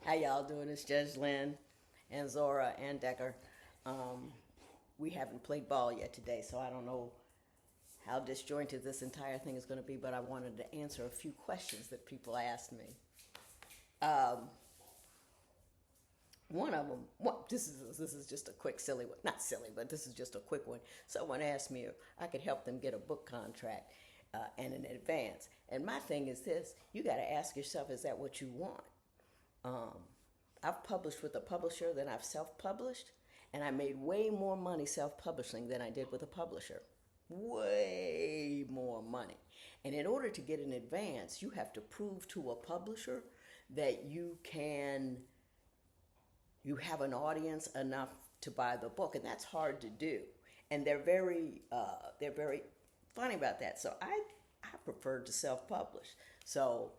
How y'all doing? It's Judge Lynn and Zora and Decker. We haven't played ball yet today, so I don't know how disjointed this entire thing is going to be, but I wanted to answer a few questions that people asked me. One of them, this is just a quick silly one, not silly, but this is just a quick one. Someone asked me if I could help them get a book contract and in advance. And my thing is this: you got to ask yourself, is that what you want? I've published with a publisher than I've self-published, and I made way more money self-publishing than I did with a publisher. Way more money. And in order to get an advance, you have to prove to a publisher that you have an audience enough to buy the book, and that's hard to do. And they're very funny about that. So I prefer to self-publish. So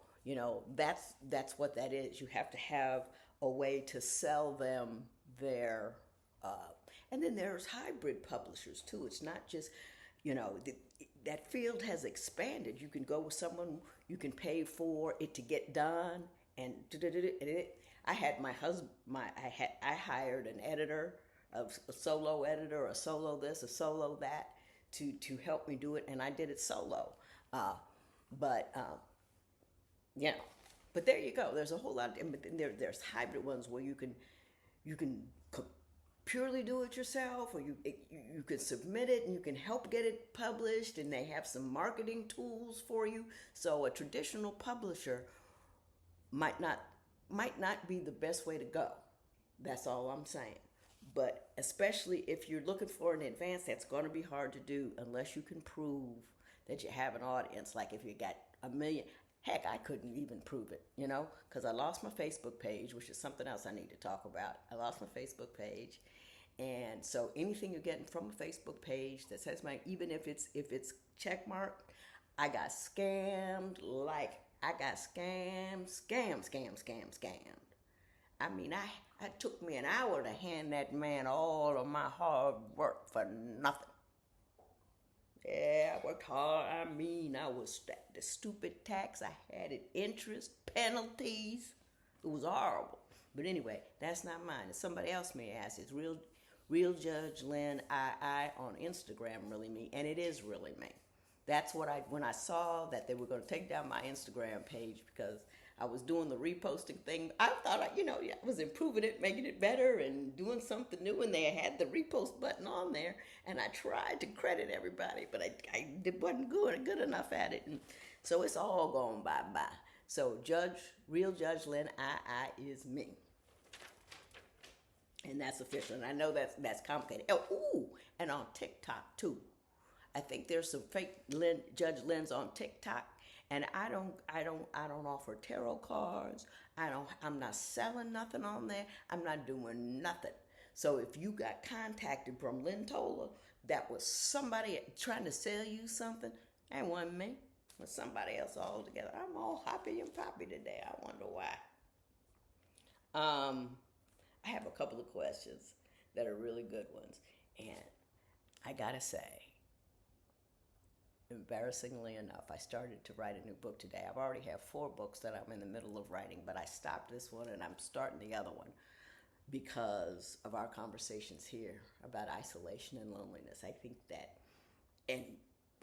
that's what that is. You have to have a way to sell them their. And then there's hybrid publishers too. It's not just that field has expanded. You can go with someone, you can pay for it to get done, and I had my husband. I hired an editor, a solo editor, a solo this, a solo that, to help me do it, and I did it solo. But but there you go. There's a whole lot. But then there's hybrid ones where you can purely do it yourself, or you can submit it and you can help get it published, and they have some marketing tools for you. So a traditional publisher might not be the best way to go. That's all I'm saying. But especially if you're looking for an advance, that's going to be hard to do unless you can prove that you have an audience. Like if you got 1 million, heck, I couldn't even prove it, because I lost my Facebook page, which is something else I need to talk about. I lost my Facebook page. And so anything you're getting from a Facebook page that says even if it's checkmarked, I got scammed. Like I got scammed. I mean, it took me an hour to hand that man all of my hard work for nothing. Yeah, I worked hard. I was the stupid tax. I had it, interest, penalties. It was horrible. But anyway, that's not mine. It's somebody else may ask. It's real Judge Lynn I on Instagram, really me, and it is really me. That's what when I saw that they were going to take down my Instagram page because I was doing the reposting thing. I thought I was improving it, making it better, and doing something new. And they had the repost button on there, and I tried to credit everybody, but I wasn't good enough at it, and so it's all going bye. So real Judge Lynn I is me. And that's official. And I know that's complicated. And on TikTok too. I think there's some fake Judge Lynn's on TikTok. And I don't offer tarot cards. I'm not selling nothing on there. I'm not doing nothing. So if you got contacted from Lynn Tola, that was somebody trying to sell you something, that wasn't me. It was somebody else altogether. I'm all hoppy and poppy today. I wonder why. I have a couple of questions that are really good ones. And I gotta say, embarrassingly enough, I started to write a new book today. I've already have 4 books that I'm in the middle of writing, but I stopped this one and I'm starting the other one because of our conversations here about isolation and loneliness. I think that, and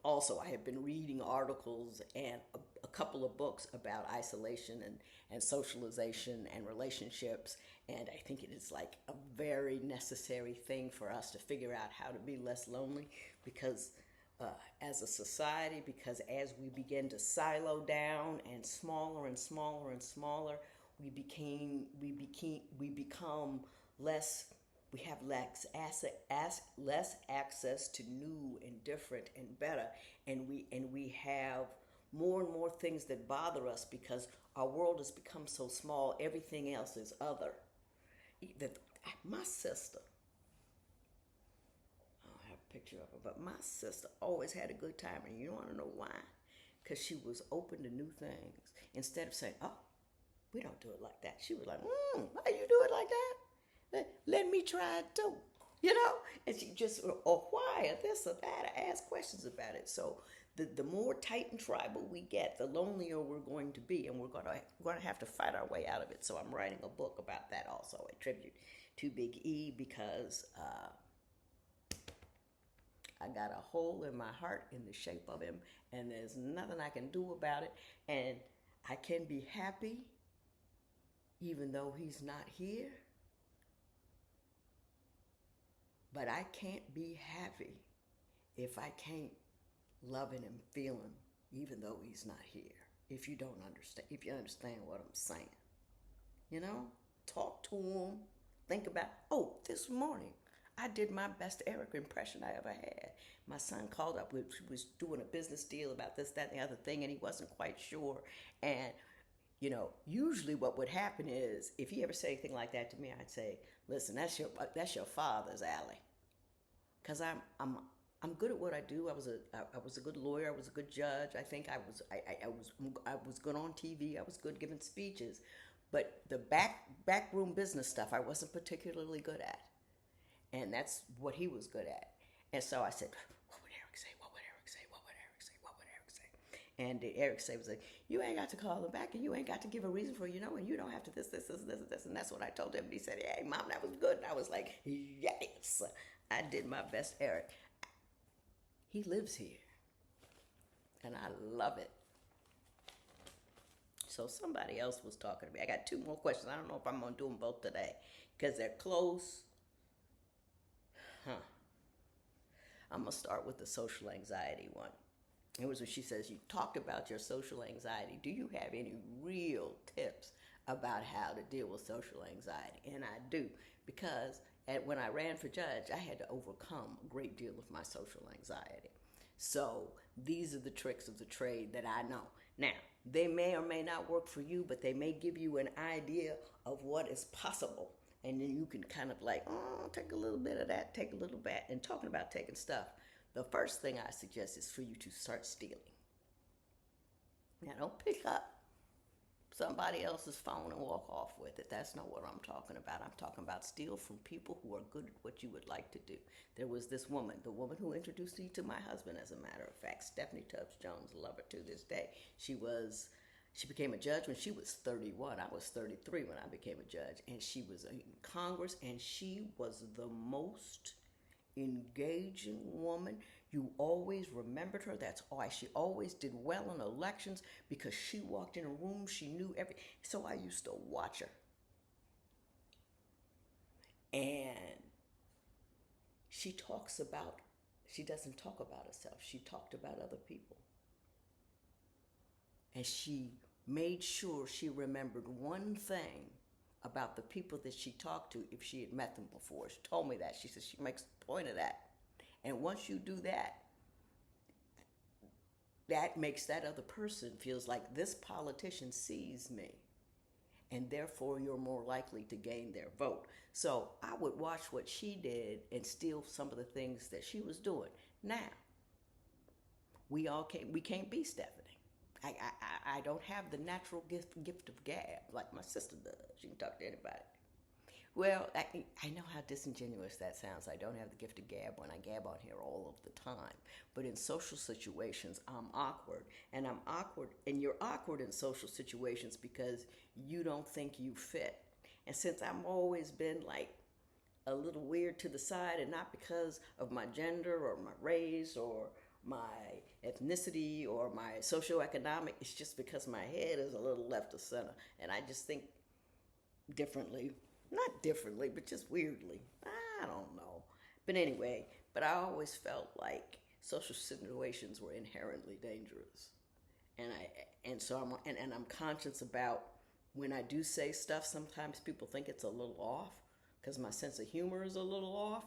also I have been reading articles and a couple of books about isolation and socialization and relationships, and I think it is like a very necessary thing for us to figure out how to be less lonely, because as a society, because as we begin to silo down and smaller and smaller and smaller, we become less. We have less access to new and different and better, and we have more and more things that bother us because our world has become so small. Everything else is other. My sister, I don't have a picture of her, but my sister always had a good time, and you want to know why? Because she was open to new things. Instead of saying, "Oh, we don't do it like that," she was like, "Why you do it like that? Let me try it too." And she just, or why, or this or that, I ask questions about it. So the more tight and tribal we get, the lonelier we're going to be, and we're going to have to fight our way out of it. So I'm writing a book about that also, a tribute to Big E, because I got a hole in my heart in the shape of him, and there's nothing I can do about it. And I can be happy even though he's not here, but I can't be happy if I can't love him and feel him even though he's not here. If you don't understand, if you understand what I'm saying, talk to him, think about, this morning I did my best Eric impression I ever had. My son called up, we was doing a business deal about this, that, and the other thing, and he wasn't quite sure. And usually what would happen is, if he ever said anything like that to me, I'd say, "Listen, that's your father's alley," because I'm good at what I do. I was a good lawyer. I was a good judge. I think I was good on TV. I was good giving speeches, but the backroom business stuff I wasn't particularly good at, and that's what he was good at. And so I said, "What would Eric say? What would Eric say? What would Eric say? What would Eric say?" And Eric say was like, "You ain't got to call him back, and you ain't got to give a reason for and you don't have to this, and that's what I told him." And he said, "Hey, Mom, that was good." And I was like, "Yes, I did my best, Eric." He lives here, and I love it. So somebody else was talking to me. I got 2 more questions. I don't know if I'm going to do them both today because they're close. I'm going to start with the social anxiety one. It was when she says, "You talked about your social anxiety. Do you have any real tips about how to deal with social anxiety?" And I do, because when I ran for judge, I had to overcome a great deal of my social anxiety. So these are the tricks of the trade that I know. Now, they may or may not work for you, but they may give you an idea of what is possible. And then you can kind of take a little bit of that, take a little bit. And talking about taking stuff, the first thing I suggest is for you to start stealing. Now, don't pick up somebody else's phone and walk off with it. That's not what I'm talking about. I'm talking about steal from people who are good at what you would like to do. There was this woman, the woman who introduced me to my husband, as a matter of fact, Stephanie Tubbs Jones, love her to this day. She became a judge when she was 31. I was 33 when I became a judge, and she was in Congress, and she was the most engaging woman. You always remembered her. That's why she always did well in elections, because she walked in a room, she knew everything. So I used to watch her. And she doesn't talk about herself. She talked about other people. And she made sure she remembered one thing about the people that she talked to if she had met them before. She told me that. She said she makes a point of that. And once you do that, that makes that other person feels like this politician sees me, and therefore you're more likely to gain their vote. So I would watch what she did and steal some of the things that she was doing. Now, we can't be Stephanie. I don't have the natural gift of gab like my sister does. She can talk to anybody. Well, I know how disingenuous that sounds. I don't have the gift of gab when I gab on here all of the time. But in social situations, I'm awkward. And I'm awkward. And you're awkward in social situations because you don't think you fit. And since I've always been a little weird to the side, and not because of my gender or my race or my ethnicity or my socioeconomic, it's just because my head is a little left of center. And I just think differently. Not differently, but just weirdly. I don't know. But anyway, I always felt like social situations were inherently dangerous. And so I'm conscious about when I do say stuff, sometimes people think it's a little off because my sense of humor is a little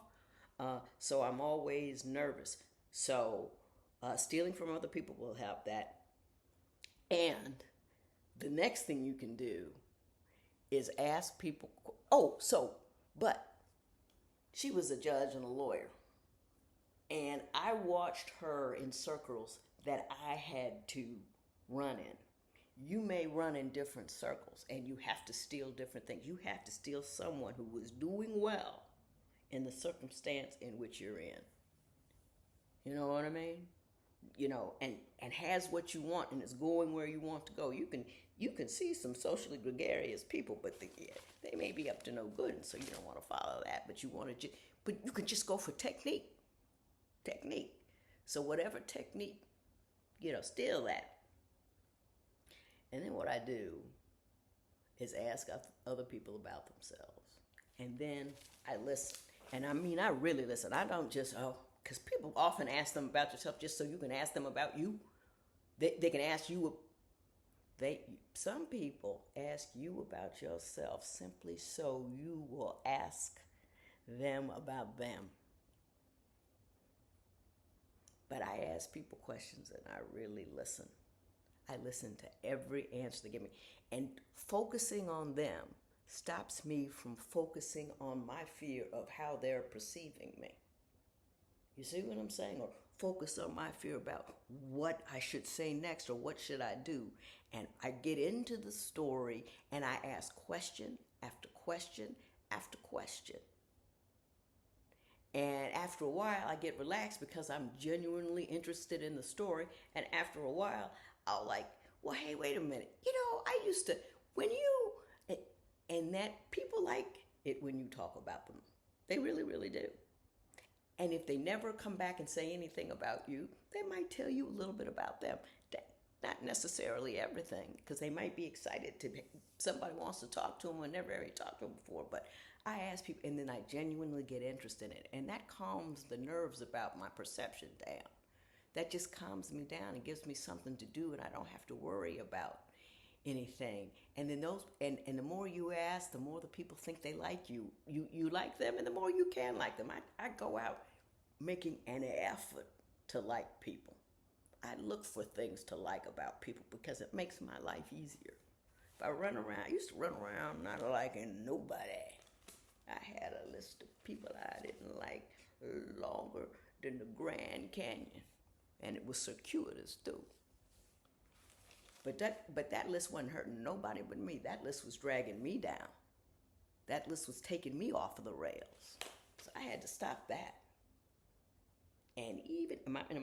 off. So I'm always nervous. So stealing from other people will help that. And the next thing you can do is ask people. But she was a judge and a lawyer. And I watched her in circles that I had to run in. You may run in different circles, and you have to steal different things. You have to steal someone who was doing well in the circumstance in which you're in. You know what I mean? and has what you want and is going where you want to go. You can see some socially gregarious people, but they may be up to no good, and so you don't want to follow that. But but you can just go for technique. So whatever technique, steal that. And then what I do is ask other people about themselves, and then I listen. And I really listen. I don't just because people often ask them about yourself just so you can ask them about you. They can ask you. Some people ask you about yourself simply so you will ask them about them. But I ask people questions and I really listen. I listen to every answer they give me. And focusing on them stops me from focusing on my fear of how they're perceiving me. You see what I'm saying? Or focus on my fear about what I should say next or what should I do. And I get into the story and I ask question after question after question. And after a while, I get relaxed because I'm genuinely interested in the story. And after a while, I'll well, hey, wait a minute. I used to, and that people like it when you talk about them. They really, really do. And if they never come back and say anything about you, they might tell you a little bit about them. Not necessarily everything, because they might be excited somebody wants to talk to them and never ever talked to them before. But I ask people, and then I genuinely get interested in it. And that calms the nerves about my perception down. That just calms me down and gives me something to do, and I don't have to worry about anything. And then and the more you ask, the more the people think they like you. You like them, and the more you can like them. I go out making an effort to like people. I look for things to like about people because it makes my life easier. If I used to run around not liking nobody. I had a list of people I didn't like longer than the Grand Canyon. And it was circuitous too. But that list wasn't hurting nobody but me. That list was dragging me down. That list was taking me off of the rails. So I had to stop that. And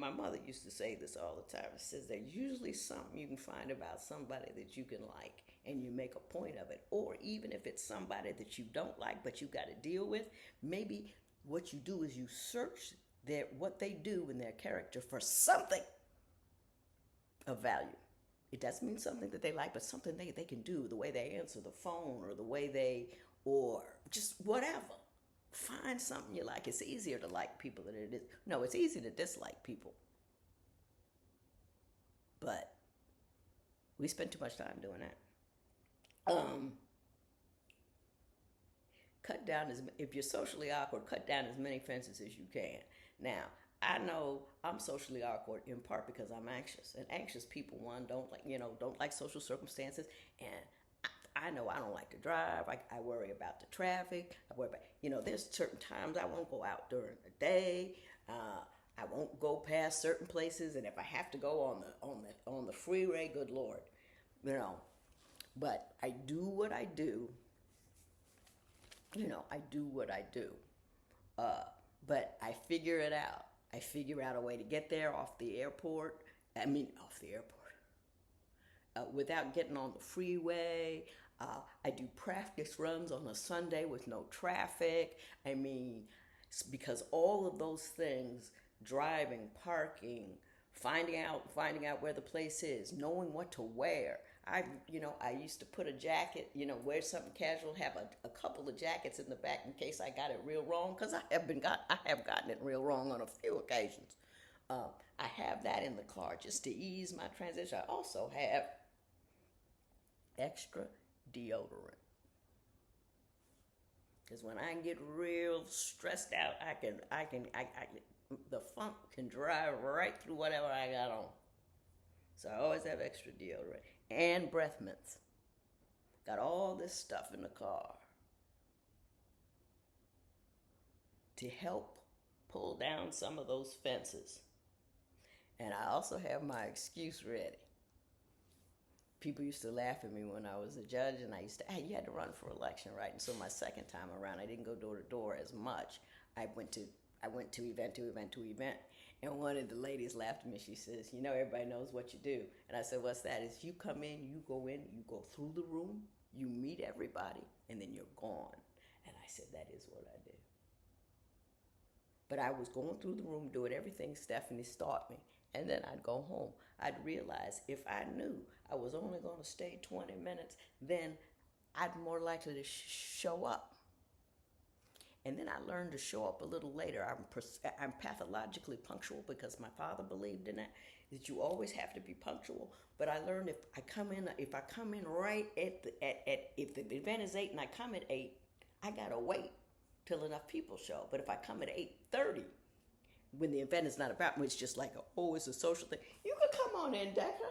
my mother used to say this all the time. It says there's usually something you can find about somebody that you can like, and you make a point of it. Or even if it's somebody that you don't like, but you got to deal with, maybe what you do is you search what they do in their character for something of value. It doesn't mean something that they like, but something they can do, the way they answer the phone or just whatever. Find something you like. It's easier to like people than it is. No, it's easy to dislike people. But we spend too much time doing that. If you're socially awkward, cut down as many fences as you can. Now, I know I'm socially awkward in part because I'm anxious. And anxious people, don't like social circumstances. And I know I don't like to drive. I worry about the traffic. I worry about, there's certain times I won't go out during the day. I won't go past certain places. And if I have to go on the freeway, good Lord, But I do what I do. I do what I do. But I figure it out. I figure out a way to get there off the airport. Without getting on the freeway. I do practice runs on a Sunday with no traffic. Because all of those things, driving, parking, finding out where the place is, knowing what to wear. I used to put a jacket, wear something casual, have a couple of jackets in the back in case I got it real wrong, because I have gotten it real wrong on a few occasions. I have that in the car just to ease my transition. I also have extra deodorant, because when I get real stressed out, the funk can drive right through whatever I got on. So I always have extra deodorant and breath mints. Got all this stuff in the car to help pull down some of those fences. And I also have my excuse ready. People used to laugh at me when I was a judge, and you had to run for election, right? And so my second time around, I didn't go door to door as much. I went to event to event to event, And one of the ladies laughed at me. She says, you know, everybody knows what you do. And I said, what's that? Is you come in, you go through the room, you meet everybody, and then you're gone. And I said, that is what I do. But I was going through the room doing everything Stephanie taught me. And then I'd go home. I'd realize if I knew I was only going to stay 20 minutes, then I'd more likely to show up. And then I learned to show up a little later. I'm pathologically punctual because my father believed in that you always have to be punctual. But I learned if I come in right if the event is 8 and I come at 8, I gotta wait till enough people show. But if I come at 8:30, when the event is not about me, it's just like it's a social thing. You could come on in, Decker.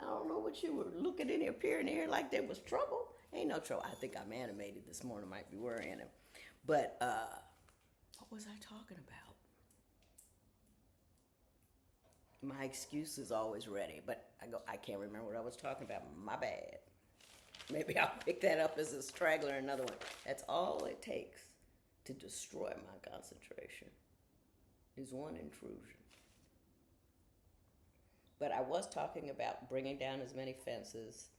I don't know what you were looking in here, peering in here like there was trouble. Ain't no trouble. I think I'm animated this morning. Might be worrying him. But what was I talking about? My excuse is always ready, but I can't remember what I was talking about. My bad. Maybe I'll pick that up as a straggler, another one. That's all it takes to destroy my concentration is one intrusion. But I was talking about bringing down as many fences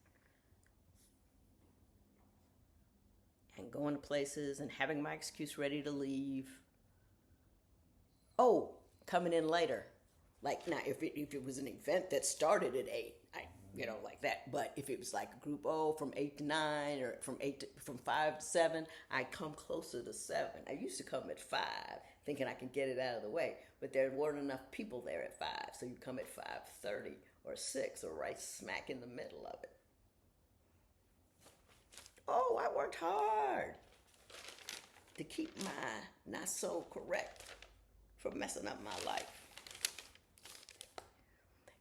and going to places and having my excuse ready to leave. Oh, coming in later. Like now, if it was an event that started at 8, like that. But if it was like a group from 8 to 9 or from 5 to 7, I'd come closer to 7. I used to come at 5, thinking I could get it out of the way. But there weren't enough people there at 5, so you come at 5:30 or 6 or right smack in the middle of it. Oh, I worked hard to keep my not so correct from messing up my life.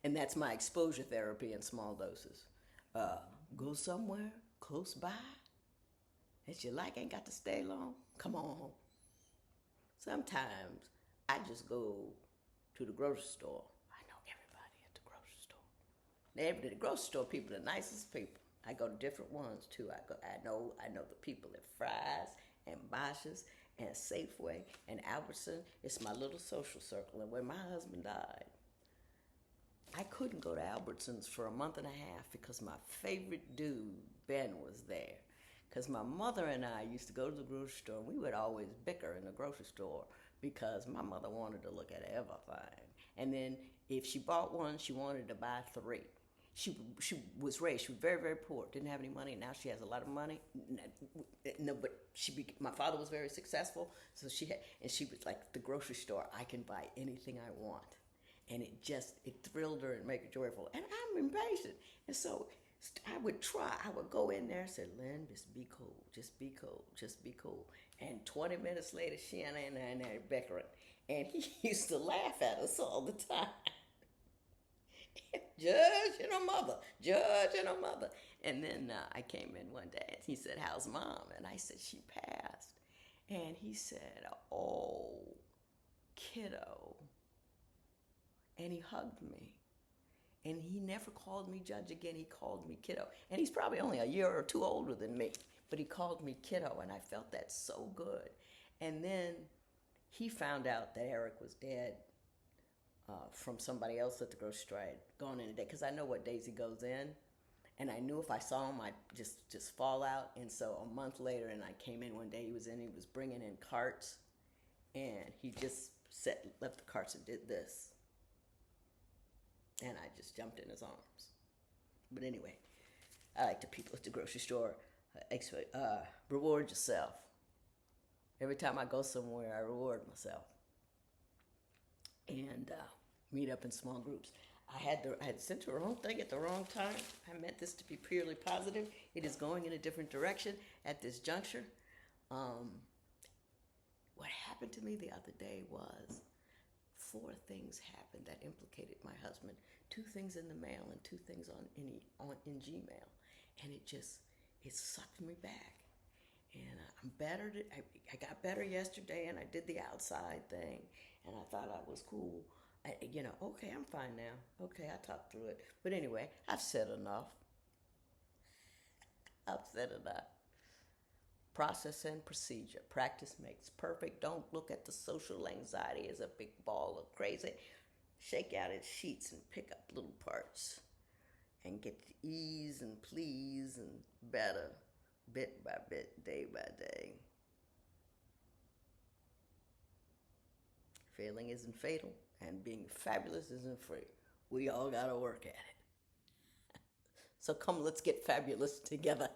And that's my exposure therapy in small doses. Go somewhere close by that you like, ain't got to stay long. Come on home. Sometimes I just go to the grocery store. I know everybody at the grocery store. The grocery store people are the nicest people. I go to different ones too. I know the people at Fry's and Bosch's and Safeway and Albertson. It's my little social circle. And when my husband died, I couldn't go to Albertsons for a month and a half because my favorite dude, Ben, was there. Because my mother and I used to go to the grocery store, and we would always bicker in the grocery store because my mother wanted to look at everything. And then if she bought one, she wanted to buy 3. She was raised, she was very, very poor, didn't have any money. Now she has a lot of money. No, but my father was very successful, so she was like, the grocery store, I can buy anything I want. And it thrilled her and made her joyful. And I'm impatient. And so I would go in there and say, Lynn, just be cool, just be cool, just be cool. And 20 minutes later, she and I in there bickering. And he used to laugh at us all the time. Judging her mother. And then I came in one day and he said, how's mom? And I said, she passed. And he said, oh, kiddo. And he hugged me. And he never called me judge again. He called me kiddo. And he's probably only a year or 2 older than me. But he called me kiddo, and I felt that so good. And then he found out that Eric was dead from somebody else at the grocery store. I had gone in a day, because I know what days he goes in. And I knew if I saw him, I'd just fall out. And so a month later, and I came in one day, he was bringing in carts. And he just left the carts and did this. And I just jumped in his arms. But anyway, I like the people at the grocery store. Reward yourself. Every time I go somewhere, I reward myself. And meet up in small groups. I had sent the wrong thing at the wrong time. I meant this to be purely positive. It is going in a different direction at this juncture. What happened to me the other day was 4 things happened that implicated my husband. 2 things in the mail and 2 things in Gmail, and it sucked me back. And I'm better. I got better yesterday, and I did the outside thing, and I thought I was cool. Okay, I'm fine now. Okay, I talked through it. But anyway, I've said enough. Process and procedure. Practice makes perfect. Don't look at the social anxiety as a big ball of crazy. Shake out its sheets and pick up little parts and get to ease and please and better, bit by bit, day by day. Failing isn't fatal, and being fabulous isn't free. We all gotta work at it. So come, let's get fabulous together.